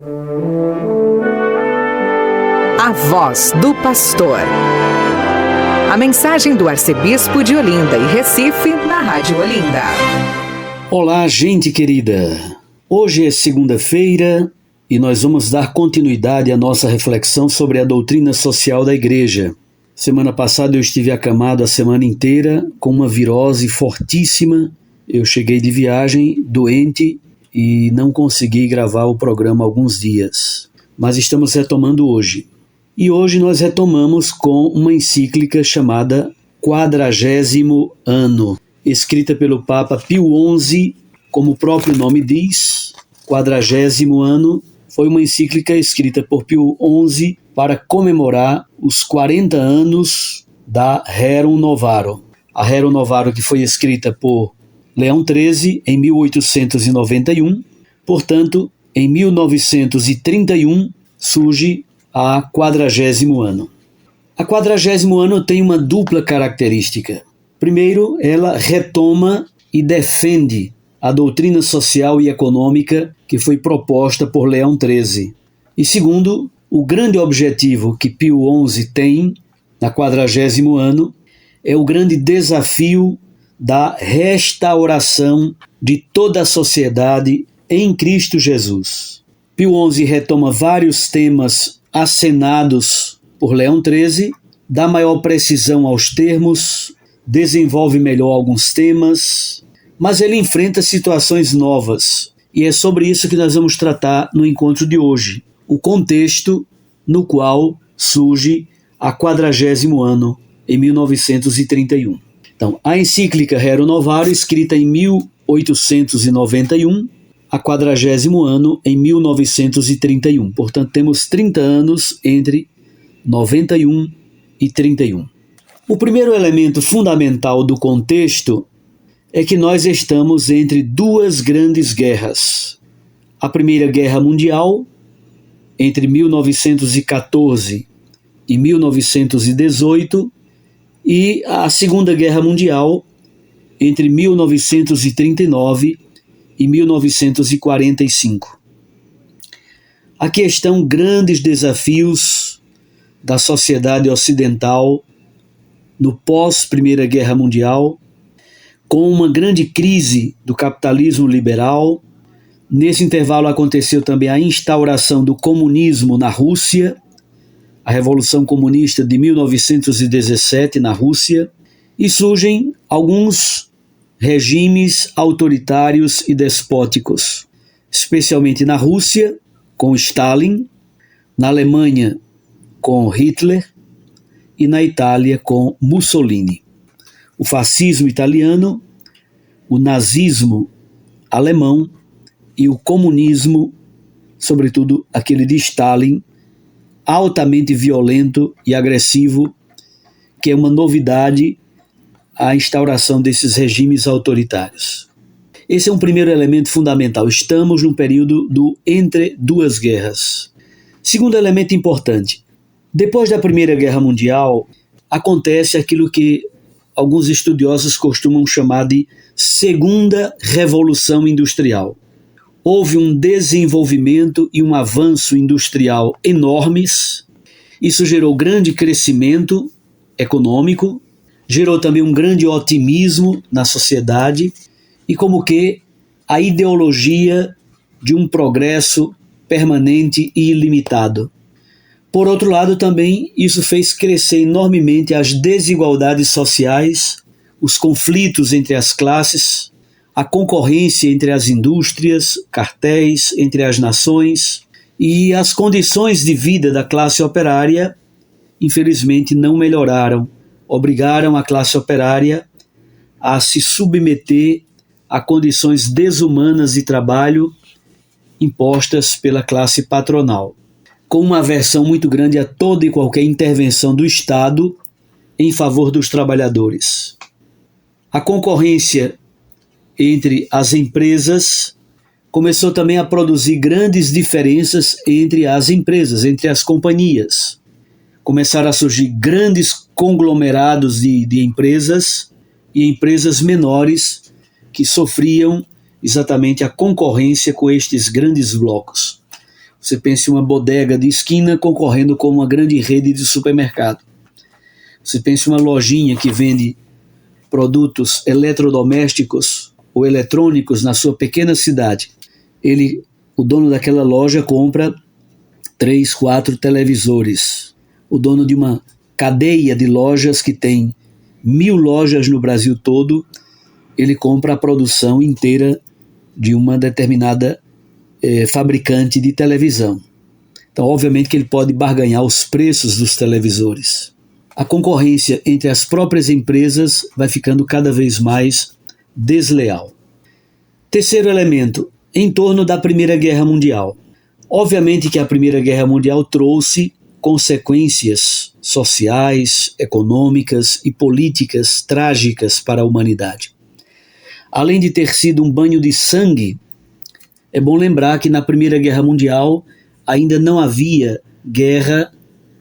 A voz do pastor. A mensagem do arcebispo de Olinda e Recife, na Rádio Olinda. Olá, gente querida. Hoje é segunda-feira e nós vamos dar continuidade à nossa reflexão sobre a doutrina social da igreja. Semana passada eu estive acamado a semana inteira com uma virose fortíssima. Eu cheguei de viagem doente e não consegui gravar o programa há alguns dias. Mas estamos retomando hoje. E hoje nós retomamos com uma encíclica chamada 40º Ano, escrita pelo Papa Pio XI, como o próprio nome diz. 40º Ano foi uma encíclica escrita por Pio XI para comemorar os 40 anos da Rerum Novarum. A Rerum Novarum que foi escrita por Leão XIII em 1891, portanto, em 1931 surge a 40º Ano. A 40º Ano tem uma dupla característica. Primeiro, ela retoma e defende a doutrina social e econômica que foi proposta por Leão XIII. E segundo, o grande objetivo que Pio XI tem na 40º Ano é o grande desafio da restauração de toda a sociedade em Cristo Jesus. Pio XI retoma vários temas acenados por Leão XIII, dá maior precisão aos termos, desenvolve melhor alguns temas, mas ele enfrenta situações novas, e é sobre isso que nós vamos tratar no encontro de hoje, o contexto no qual surge a 40º Ano, em 1931. Então, a encíclica Rerum Novarum, escrita em 1891, a 40º Ano em 1931. Portanto, temos 30 anos entre 91 e 31. O primeiro elemento fundamental do contexto é que nós estamos entre duas grandes guerras. A Primeira Guerra Mundial, entre 1914 e 1918, e a Segunda Guerra Mundial, entre 1939 e 1945. Aqui estão grandes desafios da sociedade ocidental no pós-Primeira Guerra Mundial, com uma grande crise do capitalismo liberal. Nesse intervalo aconteceu também a instauração do comunismo na Rússia, a Revolução Comunista de 1917 na Rússia, e surgem alguns regimes autoritários e despóticos, especialmente na Rússia, com Stalin, na Alemanha, com Hitler, e na Itália, com Mussolini. O fascismo italiano, o nazismo alemão e o comunismo, sobretudo aquele de Stalin, altamente violento e agressivo, que é uma novidade a instauração desses regimes autoritários. Esse é um primeiro elemento fundamental. Estamos num período do entre duas guerras. Segundo elemento importante, depois da Primeira Guerra Mundial, acontece aquilo que alguns estudiosos costumam chamar de Segunda Revolução Industrial. Houve um desenvolvimento e um avanço industrial enormes. Isso gerou grande crescimento econômico, gerou também um grande otimismo na sociedade e como que a ideologia de um progresso permanente e ilimitado. Por outro lado, também isso fez crescer enormemente as desigualdades sociais, os conflitos entre as classes, a concorrência entre as indústrias, cartéis entre as nações, e as condições de vida da classe operária, infelizmente, não melhoraram. Obrigaram a classe operária a se submeter a condições desumanas de trabalho impostas pela classe patronal, com uma aversão muito grande a toda e qualquer intervenção do Estado em favor dos trabalhadores. A concorrência entre as empresas começou também a produzir grandes diferenças entre as empresas, entre as companhias. Começaram a surgir grandes conglomerados de empresas e empresas menores que sofriam exatamente a concorrência com estes grandes blocos. Você pensa em uma bodega de esquina concorrendo com uma grande rede de supermercado. Você pensa em uma lojinha que vende produtos eletrodomésticos ou eletrônicos na sua pequena cidade. O dono daquela loja compra 3, 4 televisores. O dono de uma cadeia de lojas que tem 1000 lojas no Brasil todo, ele compra a produção inteira de uma determinada fabricante de televisão. Então, obviamente que ele pode barganhar os preços dos televisores. A concorrência entre as próprias empresas vai ficando cada vez mais desleal. Terceiro elemento, em torno da Primeira Guerra Mundial. Obviamente que a Primeira Guerra Mundial trouxe consequências sociais, econômicas e políticas trágicas para a humanidade. Além de ter sido um banho de sangue, é bom lembrar que na Primeira Guerra Mundial ainda não havia guerra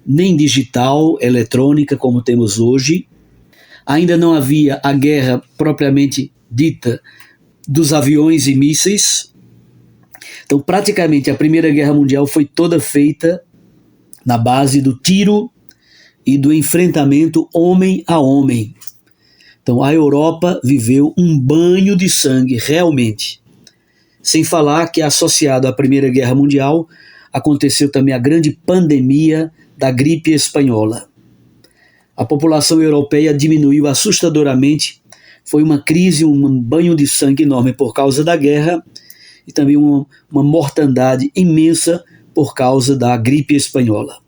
nem digital, eletrônica, como temos hoje. Ainda não havia a guerra propriamente dita dos aviões e mísseis. Então, praticamente, a Primeira Guerra Mundial foi toda feita na base do tiro e do enfrentamento homem a homem. Então, a Europa viveu um banho de sangue, realmente. Sem falar que, associado à Primeira Guerra Mundial, aconteceu também a grande pandemia da gripe espanhola. A população europeia diminuiu assustadoramente, foi uma crise, um banho de sangue enorme por causa da guerra e também uma mortandade imensa por causa da gripe espanhola.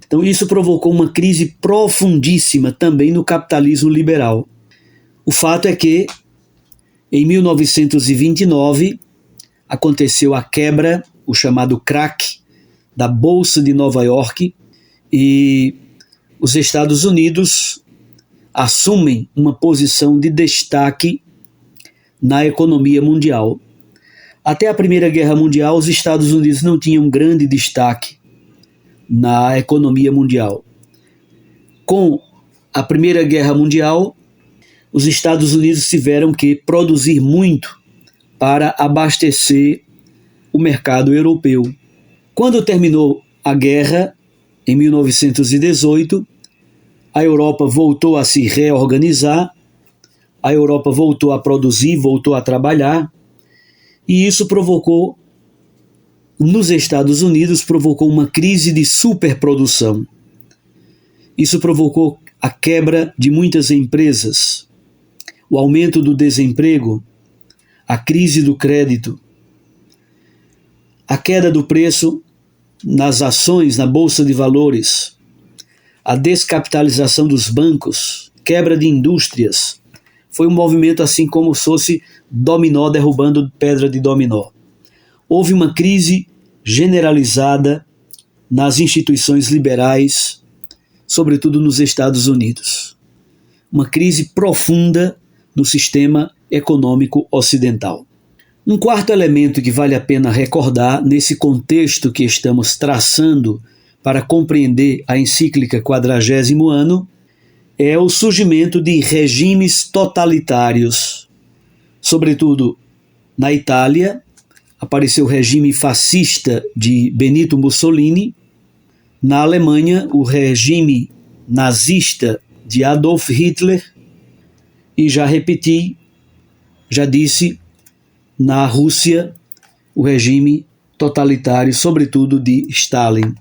Então isso provocou uma crise profundíssima também no capitalismo liberal. O fato é que, em 1929, aconteceu a quebra, o chamado crack, da Bolsa de Nova York, e os Estados Unidos assumem uma posição de destaque na economia mundial. Até a Primeira Guerra Mundial, os Estados Unidos não tinham grande destaque na economia mundial. Com a Primeira Guerra Mundial, os Estados Unidos tiveram que produzir muito para abastecer o mercado europeu. Quando terminou a guerra, em 1918, a Europa voltou a se reorganizar, a Europa voltou a produzir, voltou a trabalhar, e isso provocou, nos Estados Unidos, provocou uma crise de superprodução. Isso provocou a quebra de muitas empresas, o aumento do desemprego, a crise do crédito, a queda do preço nas ações, na Bolsa de Valores, a descapitalização dos bancos, quebra de indústrias. Foi um movimento assim como se fosse dominó derrubando pedra de dominó. Houve uma crise generalizada nas instituições liberais, sobretudo nos Estados Unidos. Uma crise profunda no sistema econômico ocidental. Um quarto elemento que vale a pena recordar nesse contexto que estamos traçando para compreender a encíclica 40º Ano é o surgimento de regimes totalitários. Sobretudo na Itália, apareceu o regime fascista de Benito Mussolini. Na Alemanha, o regime nazista de Adolf Hitler. E já disse, na Rússia, o regime totalitário, sobretudo de Stalin.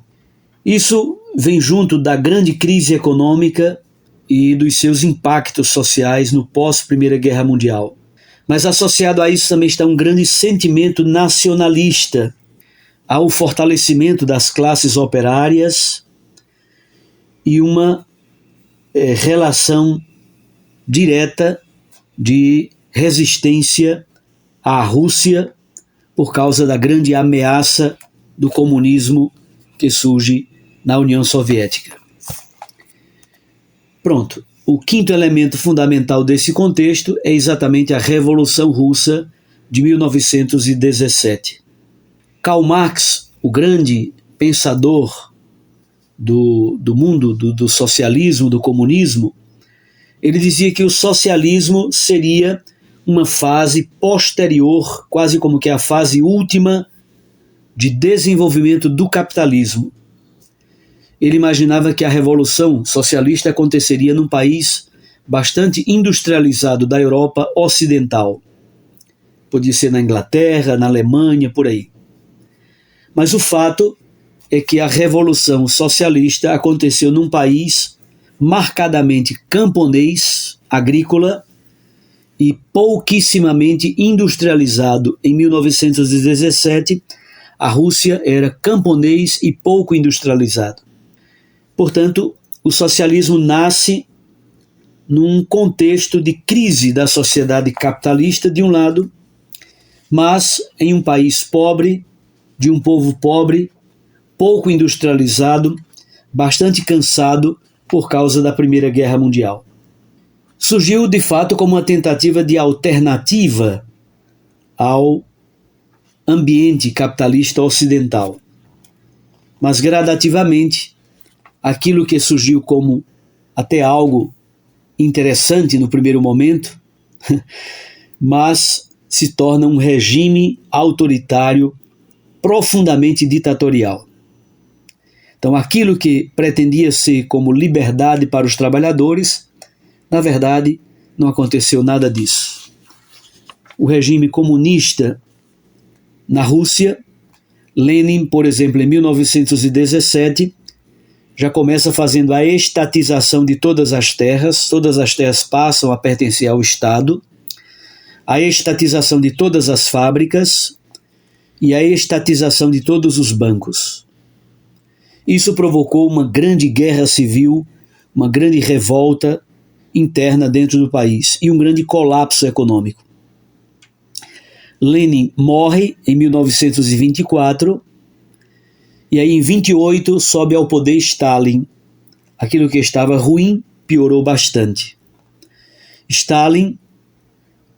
Isso vem junto da grande crise econômica e dos seus impactos sociais no pós-Primeira Guerra Mundial. Mas associado a isso também está um grande sentimento nacionalista, ao fortalecimento das classes operárias e uma relação direta de resistência à Rússia por causa da grande ameaça do comunismo que surge na União Soviética. Pronto. O quinto elemento fundamental desse contexto é exatamente a Revolução Russa de 1917. Karl Marx, o grande pensador do mundo do socialismo, do comunismo, ele dizia que o socialismo seria uma fase posterior, quase como que a fase última de desenvolvimento do capitalismo. Ele imaginava que a Revolução Socialista aconteceria num país bastante industrializado da Europa Ocidental. Podia ser na Inglaterra, na Alemanha, por aí. Mas o fato é que a Revolução Socialista aconteceu num país marcadamente camponês, agrícola e pouquissimamente industrializado. Em 1917, a Rússia era camponês e pouco industrializado. Portanto, o socialismo nasce num contexto de crise da sociedade capitalista, de um lado, mas em um país pobre, de um povo pobre, pouco industrializado, bastante cansado por causa da Primeira Guerra Mundial. Surgiu, de fato, como uma tentativa de alternativa ao ambiente capitalista ocidental. Mas, gradativamente, aquilo que surgiu como até algo interessante no primeiro momento, mas se torna um regime autoritário profundamente ditatorial. Então, aquilo que pretendia ser como liberdade para os trabalhadores, na verdade, não aconteceu nada disso. O regime comunista na Rússia, Lenin, por exemplo, em 1917, já começa fazendo a estatização de todas as terras passam a pertencer ao Estado, a estatização de todas as fábricas e a estatização de todos os bancos. Isso provocou uma grande guerra civil, uma grande revolta interna dentro do país e um grande colapso econômico. Lenin morre em 1924 e aí em 28 sobe ao poder Stalin. Aquilo que estava ruim piorou bastante. Stalin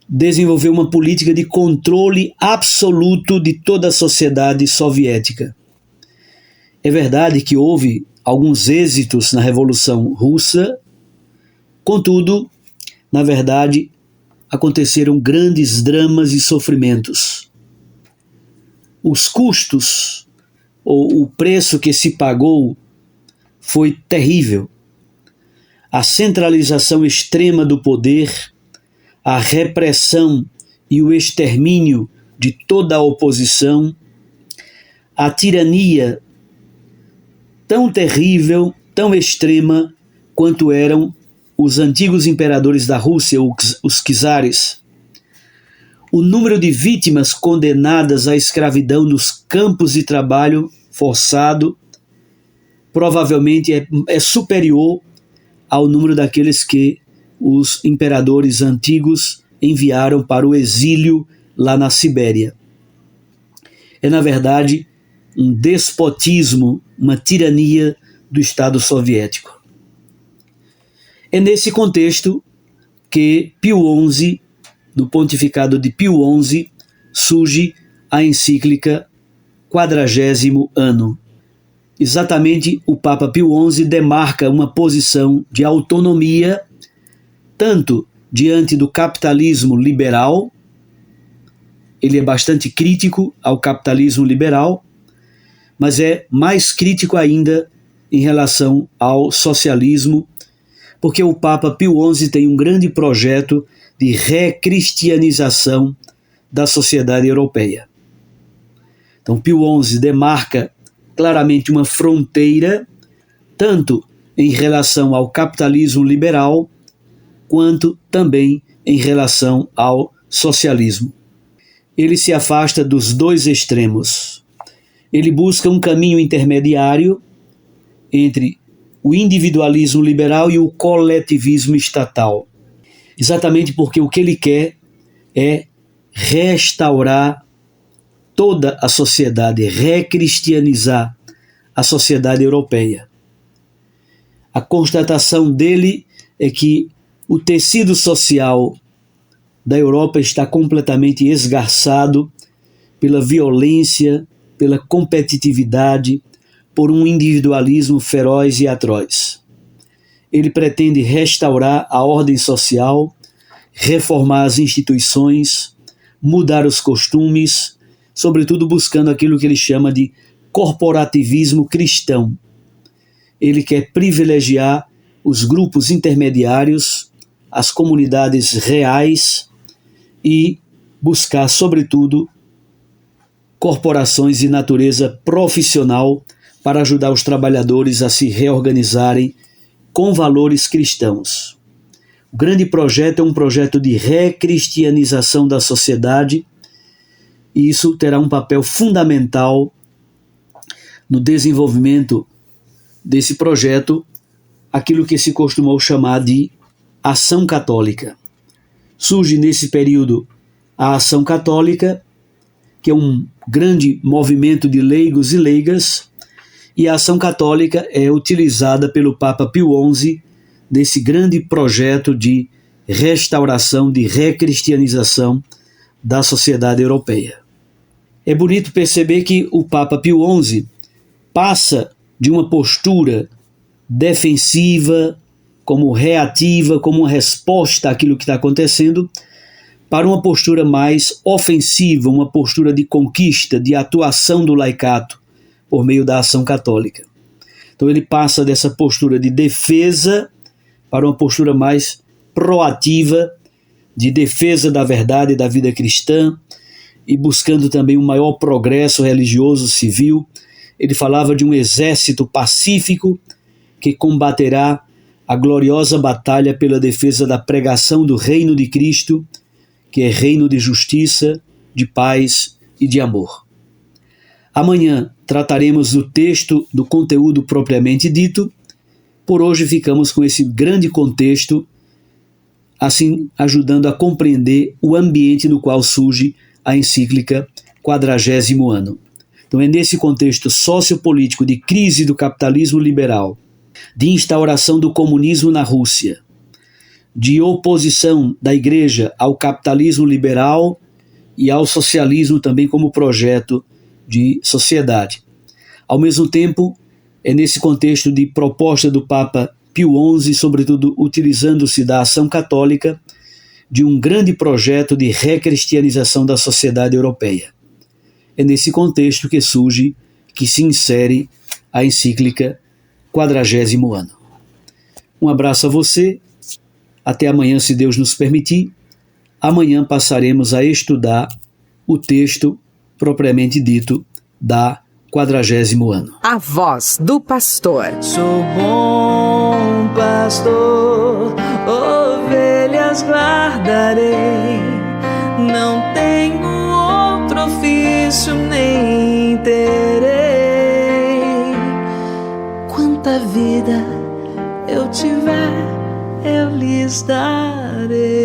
desenvolveu uma política de controle absoluto de toda a sociedade soviética. É verdade que houve alguns êxitos na Revolução Russa, contudo, na verdade, aconteceram grandes dramas e sofrimentos. Os custos, ou o preço que se pagou, foi terrível. A centralização extrema do poder, a repressão e o extermínio de toda a oposição, a tirania tão terrível, tão extrema quanto eram os antigos imperadores da Rússia, os czares. O número de vítimas condenadas à escravidão nos campos de trabalho forçado provavelmente é superior ao número daqueles que os imperadores antigos enviaram para o exílio lá na Sibéria. É, na verdade, um despotismo, uma tirania do Estado soviético. É nesse contexto que Pio XI, do pontificado de Pio XI, surge a encíclica 40º Ano. Exatamente, o Papa Pio XI demarca uma posição de autonomia, tanto diante do capitalismo liberal, ele é bastante crítico ao capitalismo liberal, mas é mais crítico ainda em relação ao socialismo, porque o Papa Pio XI tem um grande projeto de recristianização da sociedade europeia. Então, Pio XI demarca claramente uma fronteira, tanto em relação ao capitalismo liberal, quanto também em relação ao socialismo. Ele se afasta dos dois extremos. Ele busca um caminho intermediário entre o individualismo liberal e o coletivismo estatal. Exatamente porque o que ele quer é restaurar toda a sociedade, recristianizar a sociedade europeia. A constatação dele é que o tecido social da Europa está completamente esgarçado pela violência, pela competitividade, por um individualismo feroz e atroz. Ele pretende restaurar a ordem social, reformar as instituições, mudar os costumes, sobretudo buscando aquilo que ele chama de corporativismo cristão. Ele quer privilegiar os grupos intermediários, as comunidades reais e buscar, sobretudo, corporações de natureza profissional para ajudar os trabalhadores a se reorganizarem com valores cristãos. O grande projeto é um projeto de recristianização da sociedade e isso terá um papel fundamental no desenvolvimento desse projeto, aquilo que se costumou chamar de ação católica. Surge nesse período a ação católica, que é um grande movimento de leigos e leigas, e a ação católica é utilizada pelo Papa Pio XI desse grande projeto de restauração, de recristianização da sociedade europeia. É bonito perceber que o Papa Pio XI passa de uma postura defensiva, como reativa, como uma resposta àquilo que está acontecendo, para uma postura mais ofensiva, uma postura de conquista, de atuação do laicato por meio da ação católica. Então ele passa dessa postura de defesa para uma postura mais proativa, de defesa da verdade e da vida cristã, e buscando também um maior progresso religioso civil. Ele falava de um exército pacífico que combaterá a gloriosa batalha pela defesa da pregação do reino de Cristo, que é reino de justiça, de paz e de amor. Amanhã trataremos do texto, do conteúdo propriamente dito. Por hoje ficamos com esse grande contexto, assim ajudando a compreender o ambiente no qual surge a encíclica 40º Ano. Então é nesse contexto sociopolítico de crise do capitalismo liberal, de instauração do comunismo na Rússia, de oposição da Igreja ao capitalismo liberal e ao socialismo também como projeto de sociedade. Ao mesmo tempo, é nesse contexto de proposta do Papa Pio XI, sobretudo utilizando-se da ação católica, de um grande projeto de recristianização da sociedade europeia. É nesse contexto que surge, que se insere a encíclica 40º Ano. Um abraço a você, até amanhã, se Deus nos permitir. Amanhã passaremos a estudar o texto propriamente dito da 40º Ano. A voz do pastor. Sou bom pastor, ovelhas guardarei, não tenho outro ofício nem terei. Quanta vida eu tiver, eu lhes darei.